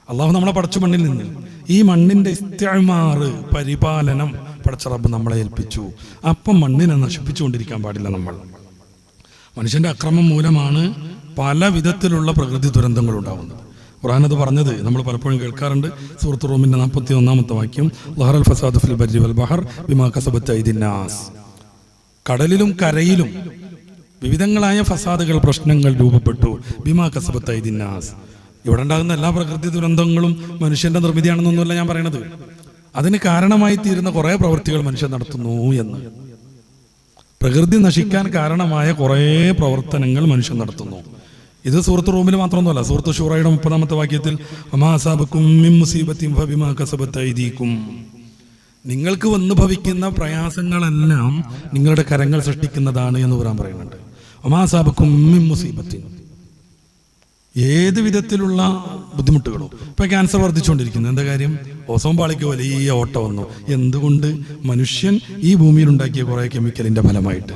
അള്ളാഹു നമ്മളെ പടച്ച മണ്ണിൽ നിന്ന് ഈ മണ്ണിന്റെ ഇസ്തിഅ്മാറ്, പരിപാലനം പടച്ച റബ്ബ് നമ്മളെ ഏൽപ്പിച്ചു. അപ്പം മണ്ണിനെ നശിപ്പിച്ചുകൊണ്ടിരിക്കാൻ പാടില്ല. നമ്മൾ മനുഷ്യന്റെ അക്രമം മൂലമാണ് പല വിധത്തിലുള്ള പ്രകൃതി ദുരന്തങ്ങൾ ഉണ്ടാകുന്നത്. ഖുർആൻ അത് പറഞ്ഞത് നമ്മൾ പലപ്പോഴും കേൾക്കാറുണ്ട്. സൂറത്ത് റൂമിന്റെ 41-ാമത്തെ വാക്യം, ലഹറൽ ഫസാദു ഫിൽ ബർരി വൽ ബഹർ ബിമാ കസബത് അയ്ദിൻ നാസ്. കടലിലും കരയിലും വിവിധങ്ങളായ ഫസാദുകൾ, പ്രശ്നങ്ങൾ രൂപപ്പെട്ടു. ബിമാ കസബത് അയ്ദിൻ നാസ്. ഇവിടെ ഉണ്ടാകുന്ന എല്ലാ പ്രകൃതി ദുരന്തങ്ങളും മനുഷ്യന്റെ നിർമ്മിതിയാണെന്നൊന്നുമല്ല ഞാൻ പറയണത്. അതിന് കാരണമായി തീരുന്ന കുറേ പ്രവൃത്തികൾ മനുഷ്യൻ നടത്തുന്നു എന്ന്. പ്രകൃതി നശിക്കാൻ കാരണമായ കുറേ പ്രവർത്തനങ്ങൾ മനുഷ്യൻ നടത്തുന്നു. ഇത് സൂറത്ത് റൂമിൽ മാത്രമൊന്നുമല്ല. സൂറത്ത് ശൂറയുടെ 30-ാമത്തെ വാക്യത്തിൽ, വമാ അസാബകും മിൻ മുസീബത്തിൻ ഫബിമാ കസബത് അയ്ദീകും. നിങ്ങൾക്ക് വന്നു ഭവിക്കുന്ന പ്രയാസങ്ങളെല്ലാം നിങ്ങളുടെ കരങ്ങൾ സൃഷ്ടിക്കുന്നതാണ് എന്ന് ഖുർആൻ പറയുന്നുണ്ട്. വമാ അസാബകും മിൻ മുസീബത്തിൻ, ഏത് വിധത്തിലുള്ള ബുദ്ധിമുട്ടുകളും. ഇപ്പൊ ക്യാൻസർ വർദ്ധിച്ചുകൊണ്ടിരിക്കുന്നു. എന്താ കാര്യം? ഓസോൺ പാളിക്ക് വലിയ ഓട്ട വന്നു. എന്തുകൊണ്ട്? മനുഷ്യൻ ഈ ഭൂമിയിൽ ഉണ്ടാക്കിയ കുറെ കെമിക്കലിന്റെ ഫലമായിട്ട്.